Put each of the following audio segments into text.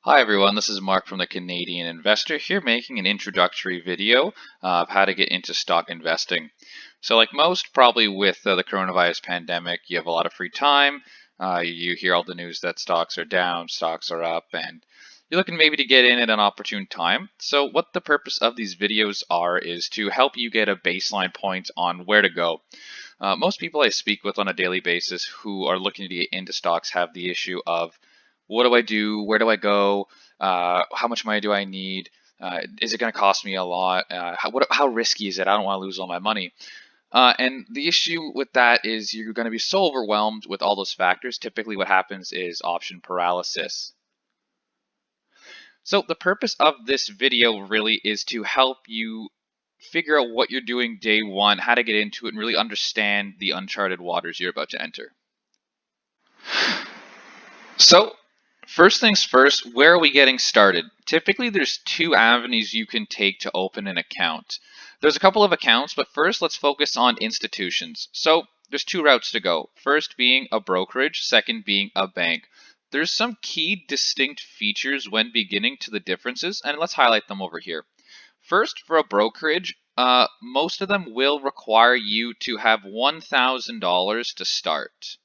Hi everyone, this is Mark from the Canadian Investor here making an introductory video of how to get into stock investing. So like most, probably with the coronavirus pandemic, you have a lot of free time. You hear all the news that stocks are down, stocks are up, and you're looking maybe to get in at an opportune time. So what the purpose of these videos are is to help you get a baseline point on where to go. Most people I speak with on a daily basis who are looking to get into stocks have the issue of what do I do? Where do I go? How much money do I need? Is it going to cost me a lot? How risky is it? I don't want to lose all my money. And the issue with that is you're going to be so overwhelmed with all those factors. Typically, what happens is option paralysis. So the purpose of this video really is to help you figure out what you're doing day one, how to get into it, and really understand the uncharted waters you're about to enter. So, first things first, where are we getting started? Typically, there's two avenues you can take to open an account. There's a couple of accounts, but first let's focus on institutions. So, there's two routes to go. First being a brokerage, second being a bank. There's some key distinct features when beginning to the differences, and let's highlight them over here. First, for a brokerage, most of them will require you to have $1,000 to start.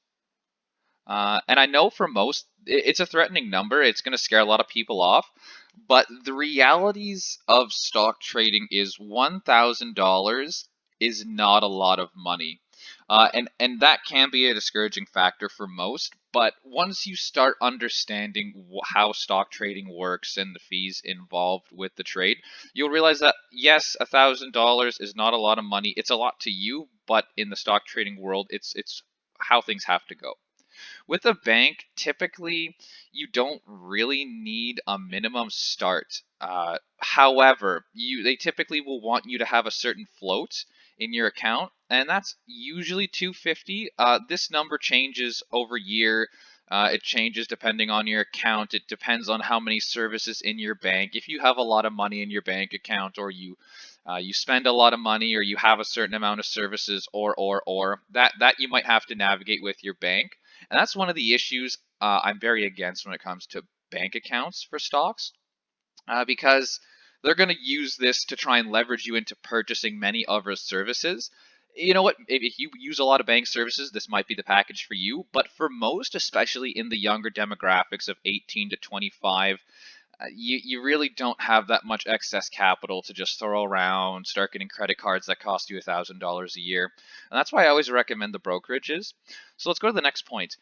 And I know for most, it's a threatening number. It's going to scare a lot of people off. But the realities of stock trading is $1,000 is not a lot of money. And that can be a discouraging factor for most. But once you start understanding how stock trading works and the fees involved with the trade, you'll realize that yes, $1,000 is not a lot of money. It's a lot to you, but in the stock trading world, it's how things have to go. With a bank, typically you don't really need a minimum start. However, they typically will want you to have a certain float in your account, and that's usually 250. This number changes over year. It changes depending on your account. It depends on how many services in your bank. If you have a lot of money in your bank account, or you spend a lot of money, or you have a certain amount of services, or that you might have to navigate with your bank. And that's one of the issues I'm very against when it comes to bank accounts for stocks, because they're going to use this to try and leverage you into purchasing many other services. You know what? If you use a lot of bank services, this might be the package for you. But for most, especially in the younger demographics of 18 to 25, you really don't have that much excess capital to just throw around, start getting credit cards that cost you $1,000 a year. And that's why I always recommend the brokerages. So let's go to the next point.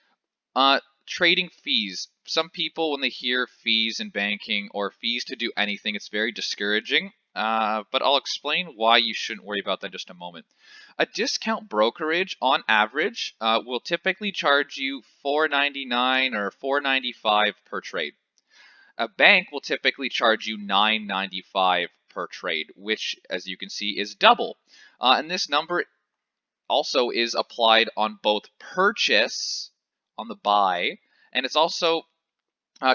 Trading fees. Some people, when they hear fees in banking or fees to do anything, it's very discouraging. But I'll explain why you shouldn't worry about that in just a moment. A discount brokerage, on average, will typically charge you $4.99 or $4.95 per trade. A bank will typically charge you $9.95 per trade, which, as you can see, is double. And this number also is applied on both purchase on the buy, and it's also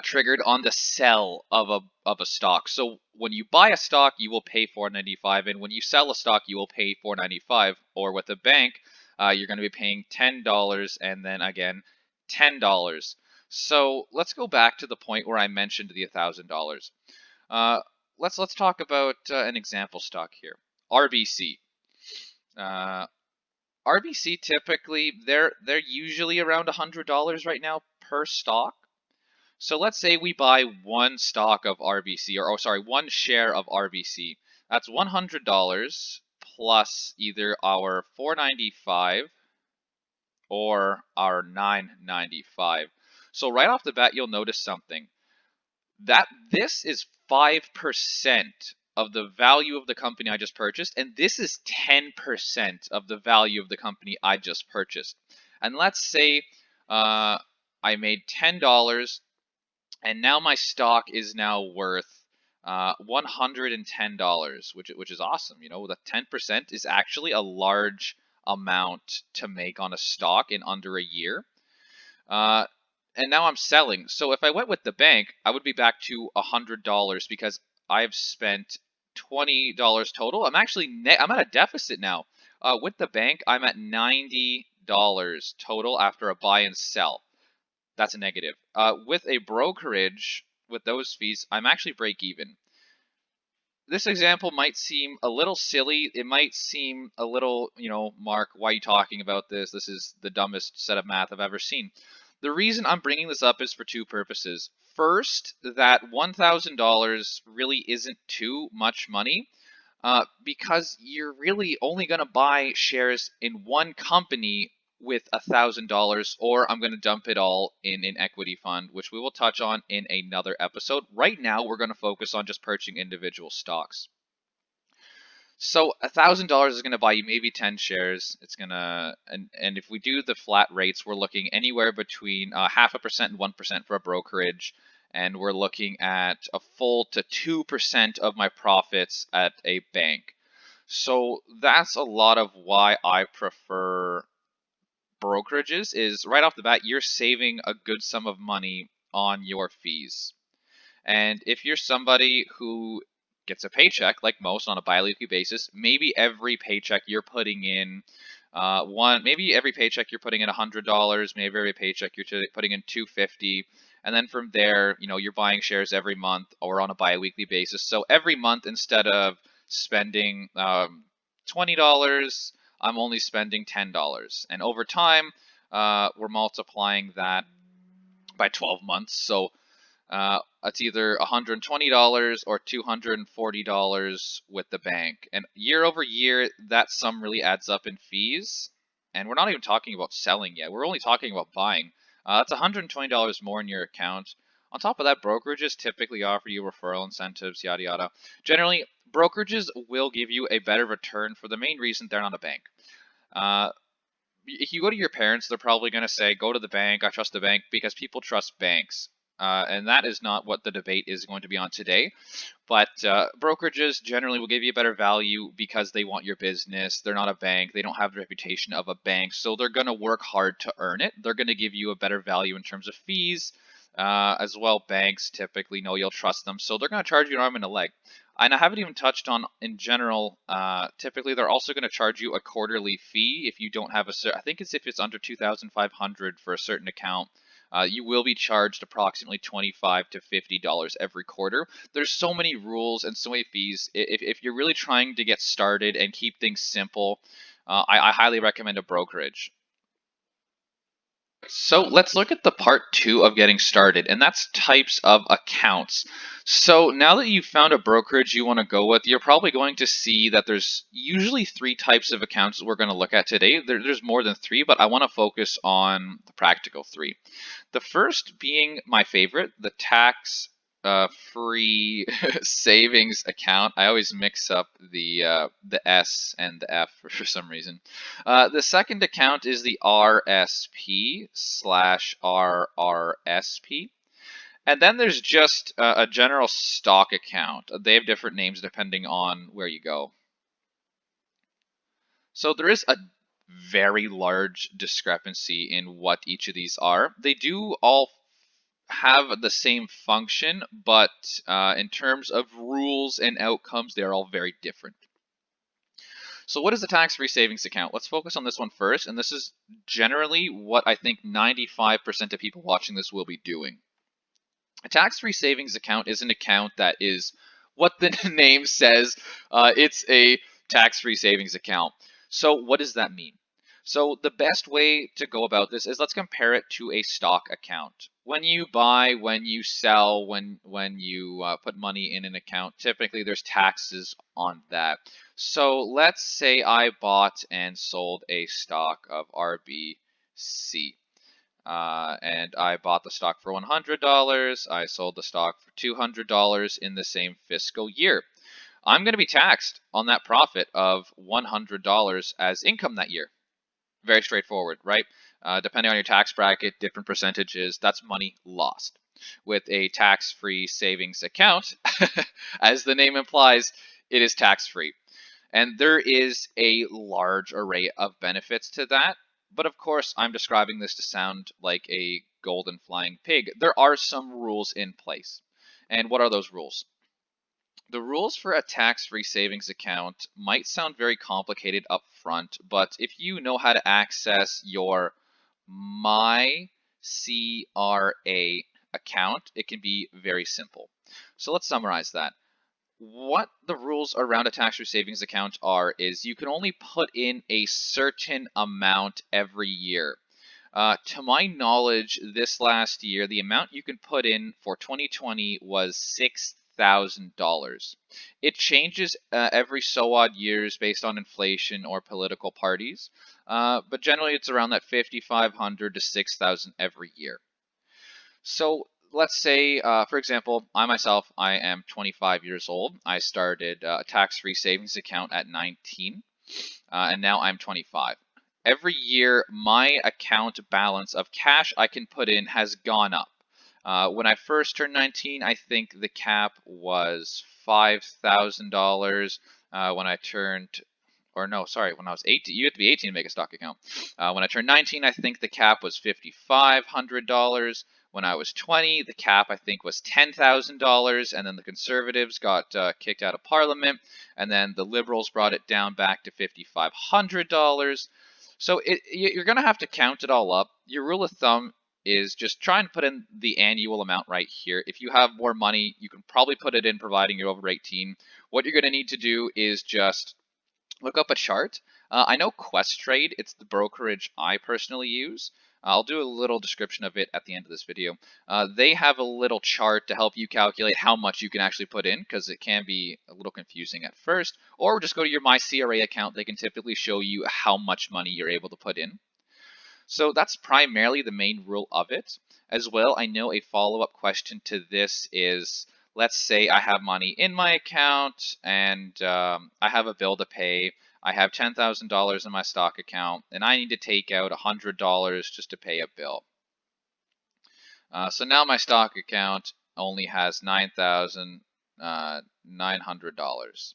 triggered on the sell of a stock. So when you buy a stock, you will pay $4.95, and when you sell a stock, you will pay $4.95. Or with a bank, you're going to be paying $10 and then again $10. So let's go back to the point where I mentioned the $1,000. Let's talk about an example stock here, RBC. Uh, RBC typically they're usually around $100 right now per stock. So let's say we buy one stock of RBC, or oh, sorry, one share of RBC. That's $100 plus either our $4.95 or our $9.95. So right off the bat, you'll notice something. That this is 5% of the value of the company I just purchased, and this is 10% of the value of the company I just purchased. And let's say I made $10, and now my stock is now worth $110, which is awesome. You know, the 10% is actually a large amount to make on a stock in under a year. And now I'm selling. So if I went with the bank, I would be back to $100 because I've spent $20 total. I'm actually I'm at a deficit now. With the bank, I'm at $90 total after a buy and sell. That's a negative. With a brokerage, with those fees, I'm actually break even. This example might seem a little silly. It might seem a little, Mark, why are you talking about this? This is the dumbest set of math I've ever seen. The reason I'm bringing this up is for two purposes. First, that $1,000 really isn't too much money because you're really only going to buy shares in one company with $1,000, or I'm going to dump it all in an equity fund, which we will touch on in another episode. Right now, we're going to focus on just purchasing individual stocks. So $1,000 is going to buy you maybe 10 shares. It's gonna, and if we do the flat rates, we're looking anywhere between 0.5% and 1% for a brokerage, and we're looking at a full to 2% of my profits at a bank. So that's a lot of why I prefer brokerages. Is right off the bat, you're saving a good sum of money on your fees. And if you're somebody who gets a paycheck, like most, on a biweekly basis, maybe every paycheck you're putting in maybe every paycheck you're putting in $100, maybe every paycheck you're putting in $250, and then from there, you're buying shares every month or on a biweekly basis. So every month, instead of spending $20, I'm only spending $10, and over time, we're multiplying that by 12 months. So it's either $120 or $240 with the bank. And year over year, that sum really adds up in fees. And we're not even talking about selling yet. We're only talking about buying. That's $120 more in your account. On top of that, brokerages typically offer you referral incentives, yada yada. Generally, brokerages will give you a better return for the main reason they're not a bank. If you go to your parents, they're probably going to say, go to the bank, I trust the bank, because people trust banks. And that is not what the debate is going to be on today. But brokerages generally will give you a better value because they want your business. They're not a bank. They don't have the reputation of a bank. So they're going to work hard to earn it. They're going to give you a better value in terms of fees. As well, banks typically know you'll trust them. So they're going to charge you an arm and a leg. And I haven't even touched on, in general, typically they're also going to charge you a quarterly fee if you don't have I think it's if it's under 2,500 for a certain account. You will be charged approximately $25 to $50 every quarter. There's so many rules and so many fees. If you're really trying to get started and keep things simple, I highly recommend a brokerage. So let's look at the part 2 of getting started, and that's types of accounts. So now that you've found a brokerage you want to go with, you're probably going to see that there's usually 3 types of accounts that we're going to look at today. There's more than 3, but I want to focus on the practical 3. The first being my favorite, the tax free savings account. I always mix up the S and the F for some reason. The second account is the RSP / RRSP. And then there's just a general stock account. They have different names depending on where you go. So there is a very large discrepancy in what each of these are. They do all have the same function, but in terms of rules and outcomes, they're all very different. So what is a tax-free savings account? Let's focus on this one first, and this is generally what I think 95% of people watching this will be doing. A tax-free savings account is an account that is what the name says. It's a tax-free savings account. So what does that mean? So the best way to go about this is, let's compare it to a stock account. When you buy, when you sell, when you put money in an account, typically there's taxes on that. So let's say I bought and sold a stock of RBC. And I bought the stock for $100. I sold the stock for $200 in the same fiscal year. I'm going to be taxed on that profit of $100 as income that year. Very straightforward, right? Depending on your tax bracket, different percentages, that's money lost. With a tax-free savings account, as the name implies, it is tax-free. And there is a large array of benefits to that. But of course, I'm describing this to sound like a golden flying pig. There are some rules in place. And what are those rules? The rules for a tax-free savings account might sound very complicated up front, but if you know how to access your My CRA account, it can be very simple. So let's summarize that. What the rules around a tax-free savings account are is you can only put in a certain amount every year. To my knowledge, this last year, the amount you can put in for 2020 was $6,000. It changes every so odd years based on inflation or political parties, but generally it's around that 5,500 to 6,000 every year. So let's say, for example, I am 25 years old. I started a tax-free savings account at 19, and now I'm 25. Every year, my account balance of cash I can put in has gone up. When I first turned 19, I think the cap was $5,000. When I turned or no, sorry, when I was 18, you have to be 18 to make a stock account. When I turned 19, I think the cap was $5,500. When I was 20, the cap I think was $10,000, and then the Conservatives got kicked out of Parliament, and then the Liberals brought it down back to $5,500. So you're going to have to count it all up. Your rule of thumb is just try and put in the annual amount right here. If you have more money, you can probably put it in providing you're over 18. What you're going to need to do is just look up a chart. I know Questrade, it's the brokerage I personally use. I'll do a little description of it at the end of this video. They have a little chart to help you calculate how much you can actually put in, because it can be a little confusing at first. Or just go to your MyCRA account. They can typically show you how much money you're able to put in. So that's primarily the main rule of it. As well, I know a follow-up question to this is, let's say I have money in my account and I have a bill to pay. I have $10,000 in my stock account and I need to take out $100 just to pay a bill. So now my stock account only has $9,900.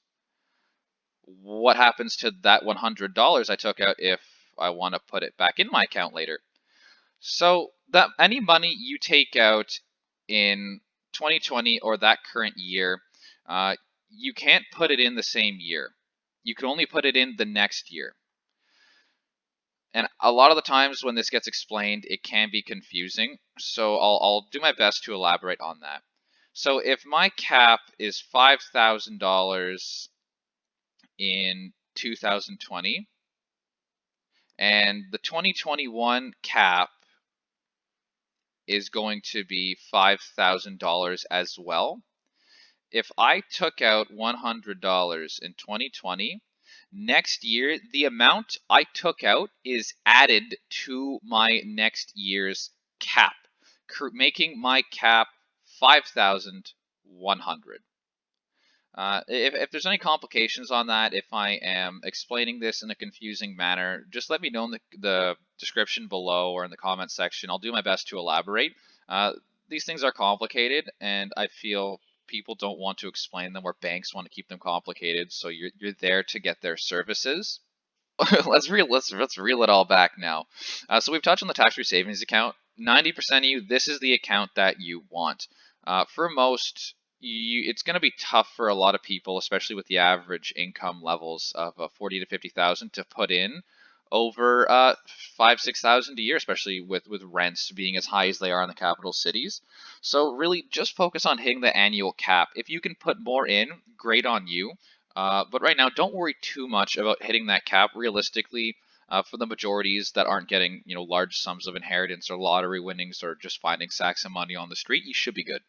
What happens to that $100 I took out if I want to put it back in my account later? So that any money you take out in 2020 or that current year, you can't put it in the same year. You can only put it in the next year. And a lot of the times when this gets explained, it can be confusing. So I'll do my best to elaborate on that. So if my cap is $5,000 in 2020, and the 2021 cap is going to be $5,000 as well. If I took out $100 in 2020, next year the amount I took out is added to my next year's cap, making my cap 5,100. If there's any complications on that, if I am explaining this in a confusing manner, just let me know in the description below or in the comment section. I'll do my best to elaborate. These things are complicated, and I feel people don't want to explain them, or banks want to keep them complicated, so you're there to get their services. let's reel it all back now. So we've touched on the tax-free savings account. 90% of you, this is the account that you want. For most, it's going to be tough for a lot of people, especially with the average income levels of 40 to 50,000, to put in over 5,000-6,000 a year, especially with rents being as high as they are in the capital cities. So really, just focus on hitting the annual cap. If you can put more in, great on you. But right now, don't worry too much about hitting that cap. Realistically, for the majorities that aren't getting large sums of inheritance or lottery winnings or just finding sacks of money on the street, you should be good.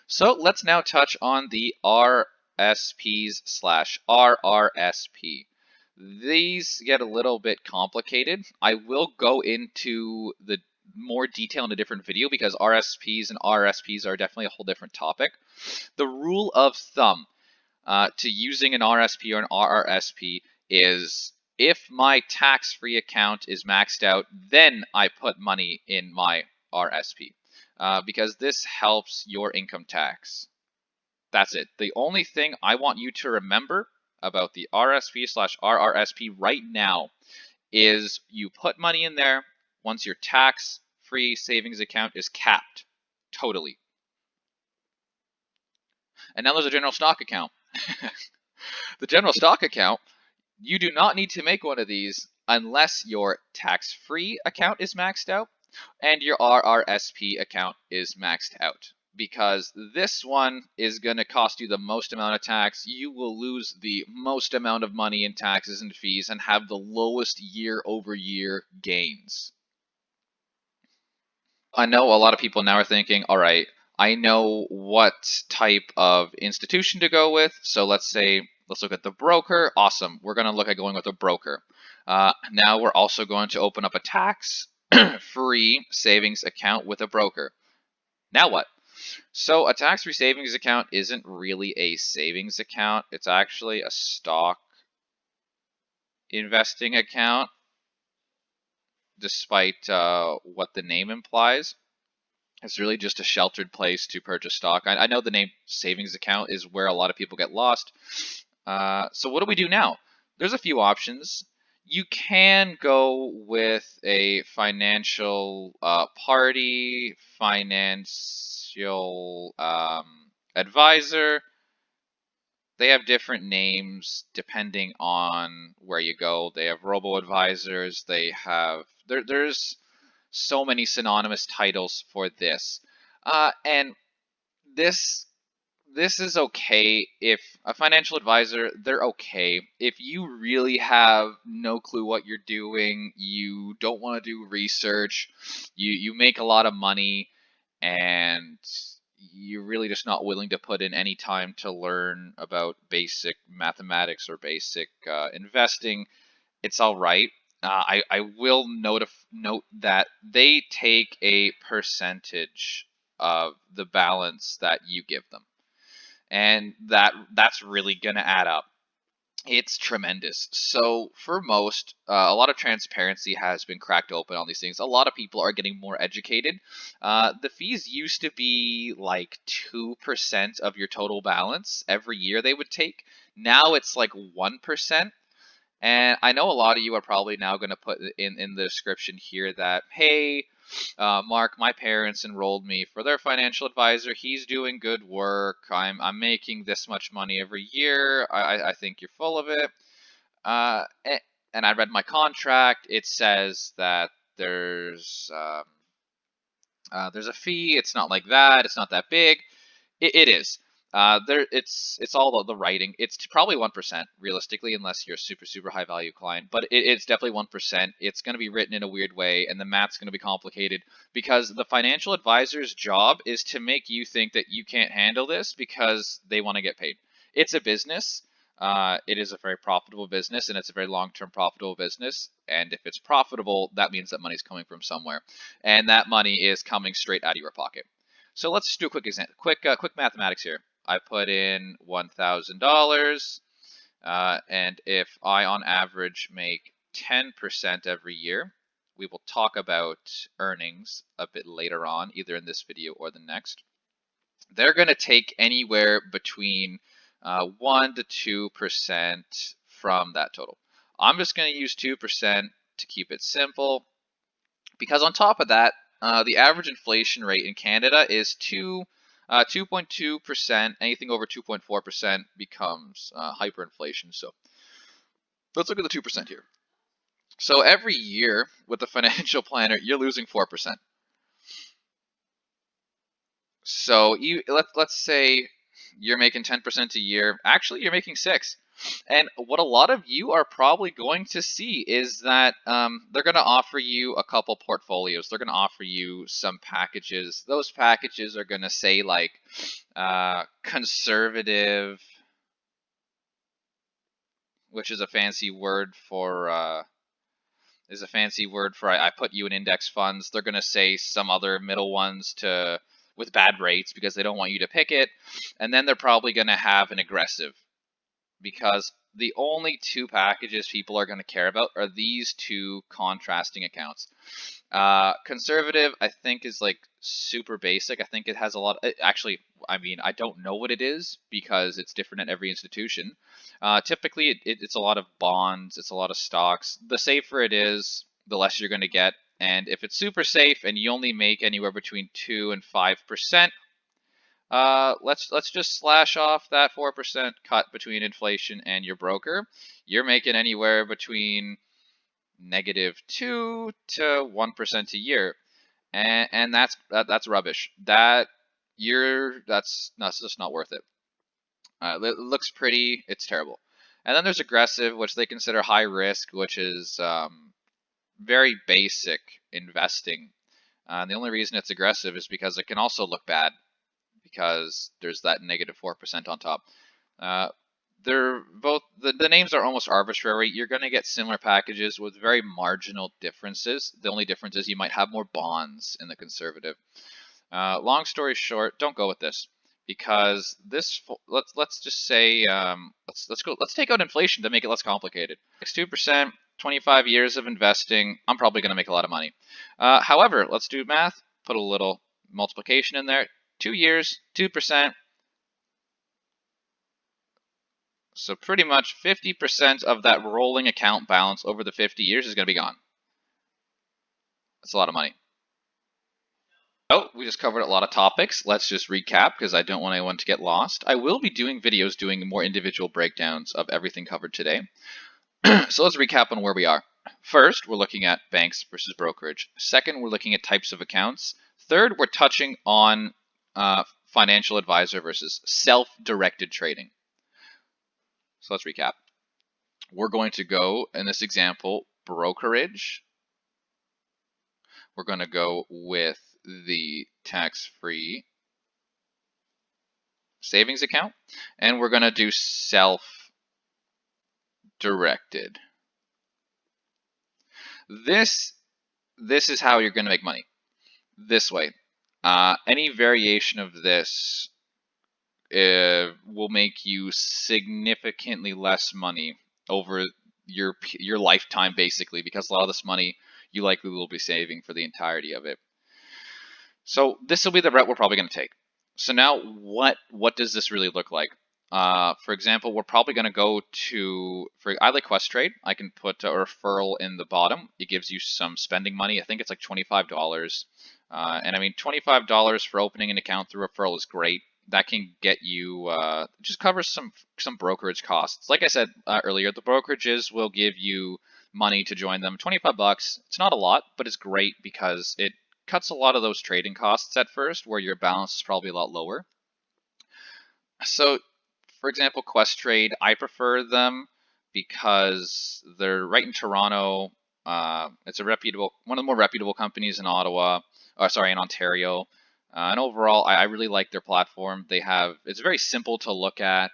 So let's now touch on the RSPs/RRSP. These get a little bit complicated. I will go into the more detail in a different video because RSPs and RRSPs are definitely a whole different topic. The rule of thumb to using an RSP or an RRSP is if my tax-free account is maxed out, then I put money in my RSP because this helps your income tax. That's it. The only thing I want you to remember about the RSP/RRSP right now is you put money in there once your tax-free savings account is capped totally. And now there's a general stock account. The general stock account, you do not need to make one of these unless your tax-free account is maxed out. and your RRSP account is maxed out, because this one is going to cost you the most amount of tax. You will lose the most amount of money in taxes and fees and have the lowest year-over-year gains. I know a lot of people now are thinking, all right, I know what type of institution to go with. So let's look at the broker. Awesome. We're going to look at going with a broker. Now we're also going to open up a tax-free savings account with a broker. Now what? So a tax-free savings account isn't really a savings account. It's actually a stock investing account, despite what the name implies. It's really just a sheltered place to purchase stock. I know the name savings account is where a lot of people get lost. So what do we do now? There's a few options. You can go with a financial party, financial advisor. They have different names depending on where you go. They have robo-advisors. There's so many synonymous titles for this. And this is okay. If a financial advisor, they're okay. If you really have no clue what you're doing, you don't want to do research, you make a lot of money, and you're really just not willing to put in any time to learn about basic mathematics or basic investing, it's all right. I will note that they take a percentage of the balance that you give them, and that's really going to add up. It's tremendous. So for most, a lot of transparency has been cracked open on these things. A lot of people are getting more educated. The fees used to be like 2% of your total balance every year they would take. Now it's like 1%. And I know a lot of you are probably now going to put in the description here that, hey, Mark, my parents enrolled me for their financial advisor. He's doing good work. I'm making this much money every year. I think you're full of it. And I read my contract. It says that there's a fee. It's not like that. It's not that big. It is. It's all the writing. It's probably 1% realistically, unless you're a super high value client. But it's definitely 1%. It's going to be written in a weird way, and the math's going to be complicated because the financial advisor's job is to make you think that you can't handle this because they want to get paid. It's a business. It is a very profitable business, and it's a very long-term profitable business. And if it's profitable, that means that money's coming from somewhere, and that money is coming straight out of your pocket. So let's just do a quick mathematics here. I put in $1,000, and if I, on average, make 10% every year, we will talk about earnings a bit later on, either in this video or the next. They're going to take anywhere between 1 to 2% from that total. I'm just going to use 2% to keep it simple, because on top of that, the average inflation rate in Canada is 2.2%. Anything over 2.4% becomes hyperinflation. So let's look at the 2% here. So every year with the financial planner, you're losing 4%. So let's say you're making 10% a year. Actually, you're making 6. And what a lot of you are probably going to see is that they're going to offer you a couple portfolios. They're going to offer you some packages. Those packages are going to say like conservative, which is a fancy word for I put you in index funds. They're going to say some other middle ones with bad rates because they don't want you to pick it. And then they're probably going to have an aggressive, because the only two packages people are going to care about are these two contrasting accounts. Conservative, I think, is like super basic. I think it has a lot. Actually, I mean, I don't know what it is because it's different at every institution. Typically, it's a lot of bonds, it's a lot of stocks. The safer it is, the less you're going to get. And if it's super safe and you only make anywhere between 2 and 5%, let's just slash off that 4% cut between inflation and your broker. You're making anywhere between -2 to 1% a year. and that's rubbish. That's just not worth it. It looks pretty, it's terrible. And then there's aggressive, which they consider high risk, which is very basic investing. The only reason it's aggressive is because it can also look bad because there's that negative 4% on top. They're both the names are almost arbitrary. You're going to get similar packages with very marginal differences. The only difference is you might have more bonds in the conservative. Long story short, don't go with this because let's just say let's take out inflation to make it less complicated. It's 2%, 25 years of investing. I'm probably going to make a lot of money. However, let's do math. Put a little multiplication in there. 2 years, 2%. So pretty much 50% of that rolling account balance over the 50 years is going to be gone. That's a lot of money. Oh, we just covered a lot of topics. Let's just recap because I don't want anyone to get lost. I will be doing videos doing more individual breakdowns of everything covered today. So let's recap on where we are. First, we're looking at banks versus brokerage. Second, we're looking at types of accounts. Third, we're touching on financial advisor versus self-directed trading. So let's recap. We're going to go, in this example, brokerage. We're going to go with the tax-free savings account, and we're going to do self-directed. This is how you're going to make money. This way. Any variation of this will make you significantly less money over your lifetime, basically, because a lot of this money you likely will be saving for the entirety of it. So this will be the route we're probably going to take. So now what does this really look like? For example, we're probably going to go to, I like Questrade. I can put a referral in the bottom. It gives you some spending money. I think it's like $25. And I mean, $25 for opening an account through referral is great. That can get you, just covers some brokerage costs. Like I said earlier, the brokerages will give you money to join them. 25 bucks. It's not a lot, but it's great because it cuts a lot of those trading costs at first, where your balance is probably a lot lower. So, for example, Questrade, I prefer them because they're right in Toronto. It's one of the more reputable companies in in Ontario. And overall, I really like their platform. It's very simple to look at,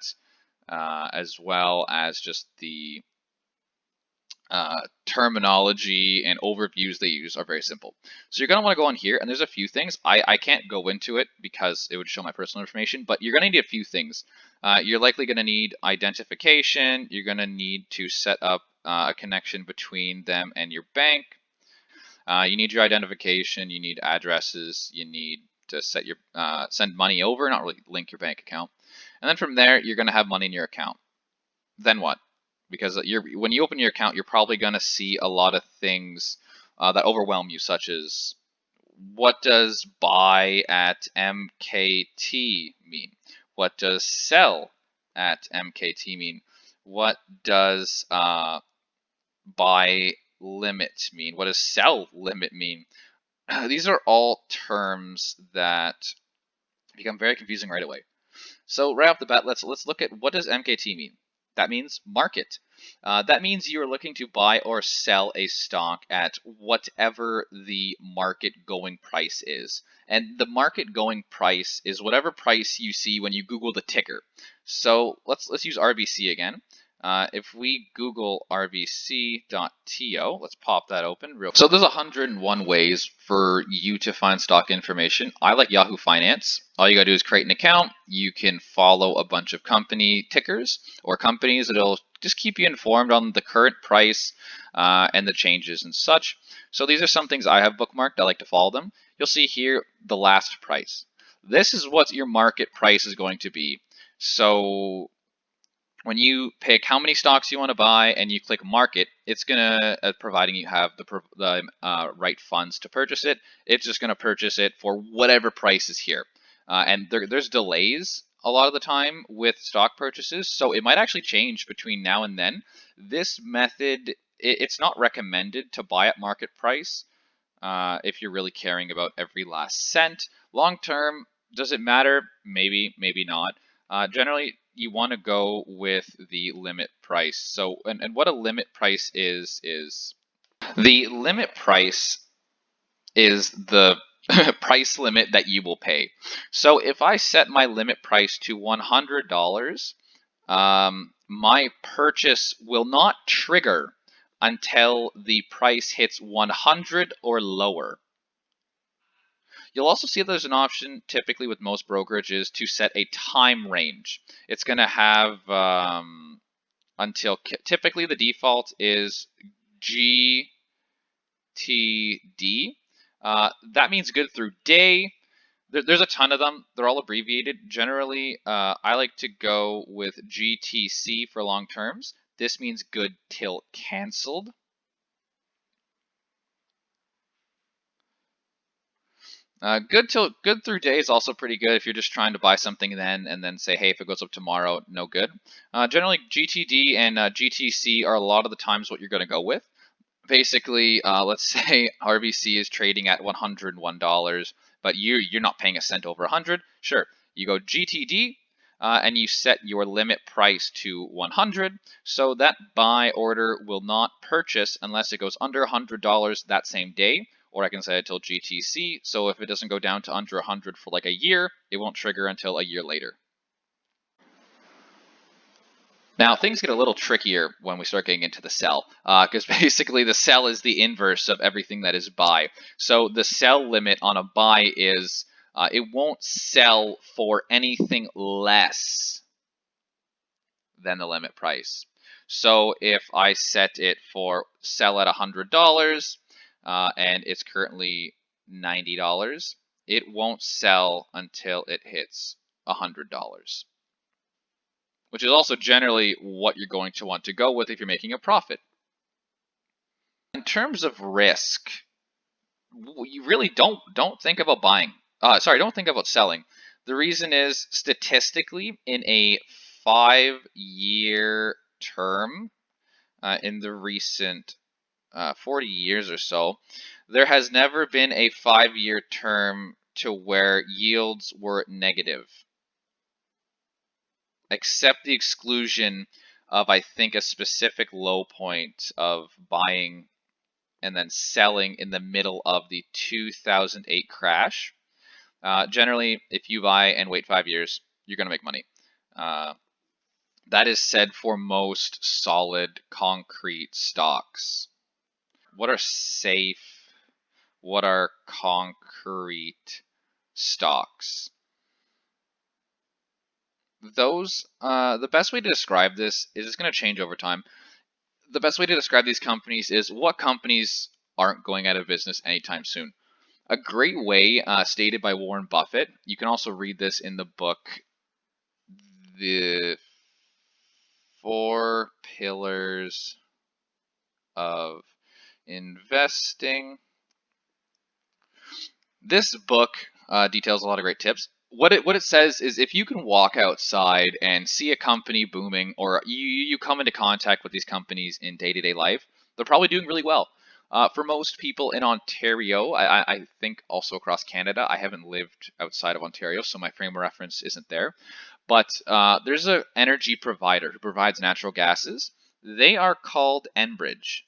as well as just the terminology and overviews they use are very simple. So you're going to want to go on here, and there's a few things. I can't go into it because it would show my personal information, but you're going to need a few things. You're likely going to need identification. You're going to need to set up a connection between them and your bank. You need your identification. You need addresses. You need to set your send money over, not really link your bank account. And then from there, you're going to have money in your account. Then what? Because when you open your account, you're probably going to see a lot of things that overwhelm you, such as what does buy at MKT mean? What does sell at MKT mean? What does buy limit mean? What does sell limit mean? These are all terms that become very confusing right away. So right off the bat, let's look at what does MKT mean. That means market. That means you are looking to buy or sell a stock at whatever the market going price is. And the market going price is whatever price you see when you Google the ticker. So let's use RBC again. If we Google rbc.to, let's pop that open real quick. So there's 101 ways for you to find stock information. I like Yahoo Finance. All you gotta do is create an account. You can follow a bunch of company tickers or companies that'll just keep you informed on the current price and the changes and such. So these are some things I have bookmarked. I like to follow them. You'll see here the last price. This is what your market price is going to be. So when you pick how many stocks you want to buy and you click market, it's gonna, providing you have the right funds to purchase it, it's just gonna purchase it for whatever price is here. And there's delays a lot of the time with stock purchases, so it might actually change between now and then. This method, it's not recommended to buy at market price. if you're really caring about every last cent. Long term, does it matter? Maybe, maybe not. Generally, you want to go with the limit price. So, and what a limit price is the limit price is the price limit that you will pay. So if I set my limit price to $100, my purchase will not trigger until the price hits 100 or lower. You'll also see there's an option typically with most brokerages to set a time range. It's going to have until typically the default is GTD. That means good through day. There's a ton of them. They're all abbreviated. Generally, I like to go with GTC for long terms. This means good till canceled. Good through day is also pretty good if you're just trying to buy something then and then say, hey, if it goes up tomorrow, no good. Generally, GTD and GTC are a lot of the times what you're going to go with. Basically, let's say RBC is trading at $101, but you're not paying a cent over 100. Sure, you go GTD and you set your limit price to 100, so that buy order will not purchase unless it goes under $100 that same day. Or I can set it till GTC, so if it doesn't go down to under 100 for like a year, it won't trigger until a year later. Now, things get a little trickier when we start getting into the sell, because basically the sell is the inverse of everything that is buy. So the sell limit on a buy is it won't sell for anything less than the limit price. So if I set it for sell at $100 and it's currently $90, it won't sell until it hits $100. Which is also generally what you're going to want to go with if you're making a profit. In terms of risk, you really don't think about buying. Don't think about selling. The reason is statistically in a 5-year term, in the recent 40 years or so, there has never been a 5-year term to where yields were negative, except the exclusion of, I think, a specific low point of buying and then selling in the middle of the 2008 crash. Generally, if you buy and wait 5 years, you're going to make money. That is said for most solid concrete stocks. What are safe? What are concrete stocks? Those, the best way to describe this is it's going to change over time. The best way to describe these companies is what companies aren't going out of business anytime soon. A great way, stated by Warren Buffett, you can also read this in the book, The 4 Pillars of Investing. This book details a lot of great tips. What it says is if you can walk outside and see a company booming, or you come into contact with these companies in day-to-day life, they're probably doing really well. For most people in Ontario, I think also across Canada, I haven't lived outside of Ontario, so my frame of reference isn't there. But there's an energy provider who provides natural gases. They are called Enbridge.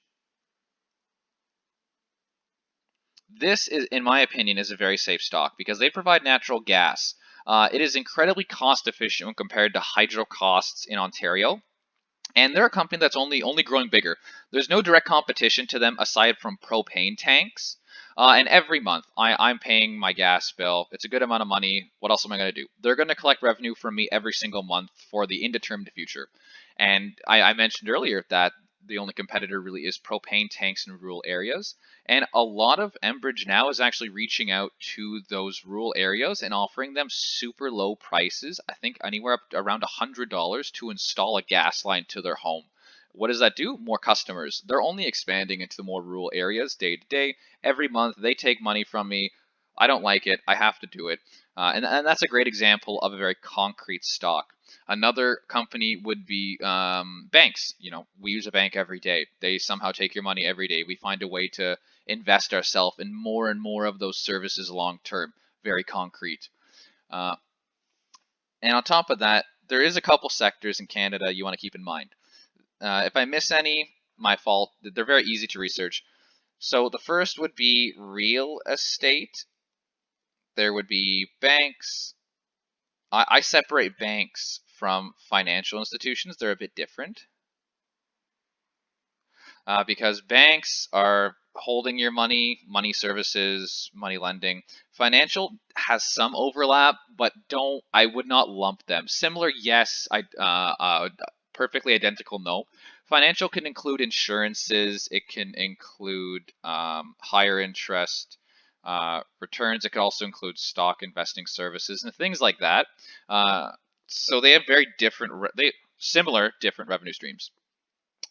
This is, in my opinion, is a very safe stock because they provide natural gas. It is incredibly cost efficient when compared to hydro costs in Ontario. And they're a company that's only growing bigger. There's no direct competition to them aside from propane tanks. And every month, I'm paying my gas bill. It's a good amount of money. What else am I going to do? They're going to collect revenue from me every single month for the indeterminate future. And I mentioned earlier that the only competitor really is propane tanks in rural areas. And a lot of Enbridge now is actually reaching out to those rural areas and offering them super low prices. I think anywhere up to around $100 to install a gas line to their home. What does that do? More customers. They're only expanding into the more rural areas day to day. Every month they take money from me. I don't like it. I have to do it. And that's a great example of a very concrete stock. Another company would be banks. We use a bank every day. They somehow take your money every day. We find a way to invest ourselves in more and more of those services long term. Very concrete. Uh, and on top of that, there is a couple sectors in Canada you want to keep in mind. If I miss any, my fault. They're very easy to research. So the first would be real estate. There would be banks. I separate banks from financial institutions. They're a bit different. Because banks are holding your money services, money lending. Financial has some overlap, but I would not lump them. Similar, yes. Perfectly identical, no. Financial can include insurances. It can include higher interest returns. It could also include stock investing services and things like that. So they have very similar, different revenue streams.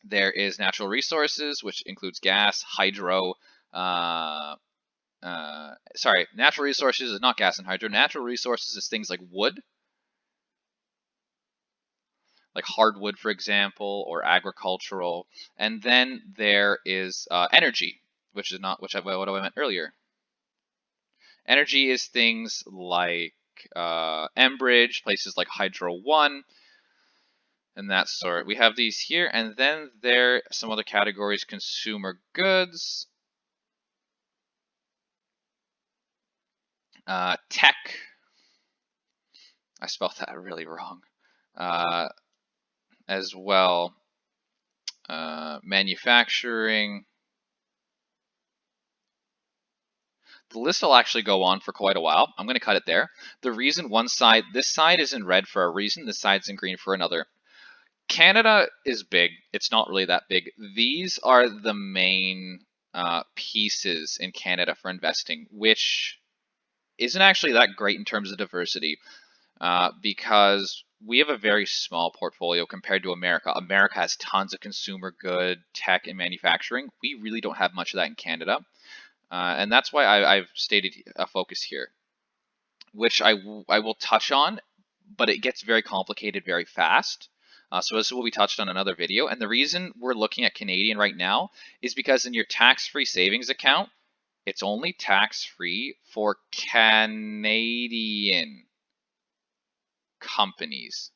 There is natural resources, which includes gas, hydro. Natural resources is not gas and hydro. Natural resources is things like wood, like hardwood, for example, or agricultural. And then there is energy, which is not what I meant earlier. Energy is things like Enbridge, places like Hydro One, and that sort. We have these here, and then there are some other categories: consumer goods, tech. I spelled that really wrong. As well, manufacturing. The list will actually go on for quite a while. I'm going to cut it there. The reason this side is in red for a reason, this side's in green for another. Canada is big. It's not really that big. These are the main pieces in Canada for investing, which isn't actually that great in terms of diversity because we have a very small portfolio compared to America. America has tons of consumer good, tech, and manufacturing. We really don't have much of that in Canada. And that's why I've stated a focus here, which I will touch on, but it gets very complicated very fast. So this will be touched on another video. And the reason we're looking at Canadian right now is because in your tax-free savings account, it's only tax-free for Canadian companies.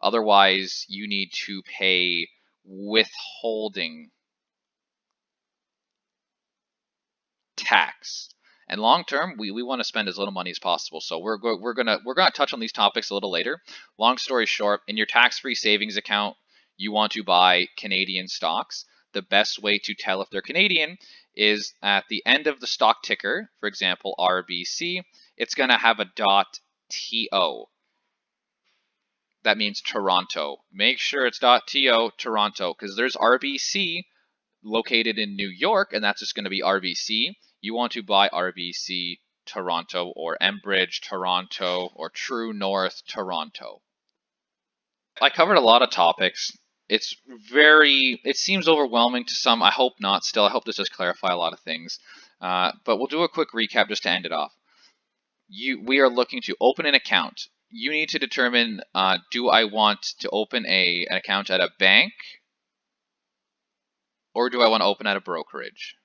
Otherwise, you need to pay withholding tax. And long term, we want to spend as little money as possible. So we're gonna touch on these topics a little later. Long story short, in your tax-free savings account, you want to buy Canadian stocks. The best way to tell if they're Canadian is at the end of the stock ticker, for example, RBC, it's going to have a .to. That means Toronto. Make sure it's .to Toronto, because there's RBC located in New York, and that's just going to be RBC. You want to buy RBC Toronto or Enbridge Toronto or True North Toronto. I covered a lot of topics. It seems overwhelming to some. I hope not still. I hope this does clarify a lot of things. But we'll do a quick recap just to end it off. We are looking to open an account. You need to determine, do I want to open an account at a bank, or do I want to open at a brokerage?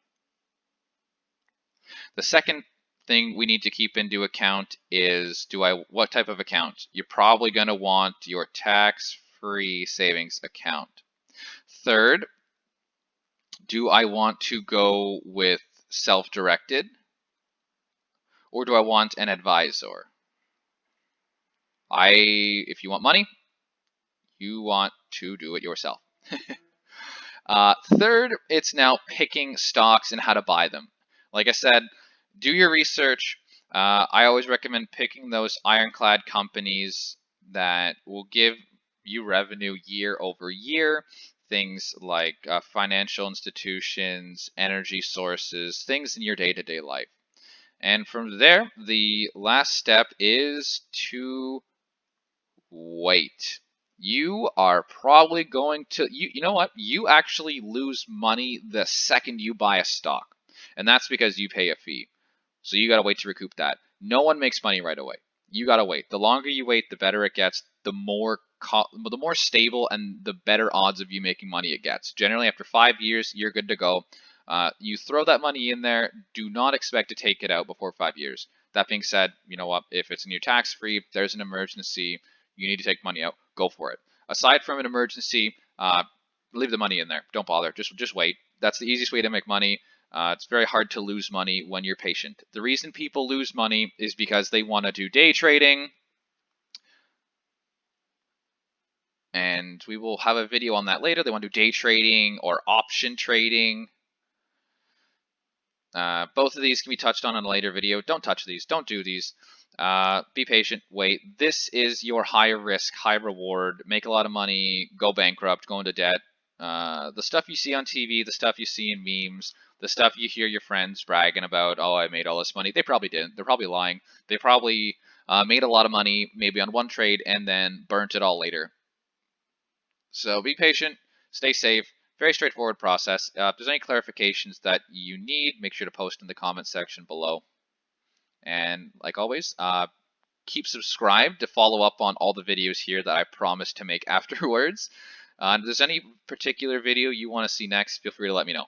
The second thing we need to keep into account is what type of account? You're probably going to want your tax-free savings account. Third, do I want to go with self-directed, or do I want an advisor? If you want money, you want to do it yourself. Third, it's now picking stocks and how to buy them. Like I said, do your research. I always recommend picking those ironclad companies that will give you revenue year over year. Things like financial institutions, energy sources, things in your day-to-day life. And from there, the last step is to wait. You are probably going to, you know what? You actually lose money the second you buy a stock. and that's because you pay a fee. So you got to wait to recoup that. No one makes money right away. You got to wait. The longer you wait, the better it gets. The more stable and the better odds of you making money it gets. Generally, after 5 years, you're good to go. You throw that money in there. Do not expect to take it out before 5 years. That being said, you know what? If it's in your tax free, there's an emergency, you need to take money out, go for it. Aside from an emergency, leave the money in there. Don't bother. Just wait. That's the easiest way to make money. It's very hard to lose money when you're patient. The reason people lose money is because they want to do day trading, and we will have a video on that later. They want to do day trading or option trading. Both of these can be touched on in a later video. Don't touch these. Don't do these. Be patient. Wait. This is your high risk, high reward. Make a lot of money. Go bankrupt. Go into debt. The stuff you see on TV, the stuff you see in memes, the stuff you hear your friends bragging about. Oh, I made all this money. They probably didn't. They're probably lying. They probably made a lot of money maybe on one trade and then burnt it all later. So be patient. Stay safe. Very straightforward process. If there's any clarifications that you need, make sure to post in the comment section below. And like always, keep subscribed to follow up on all the videos here that I promise to make afterwards. If there's any particular video you want to see next, feel free to let me know.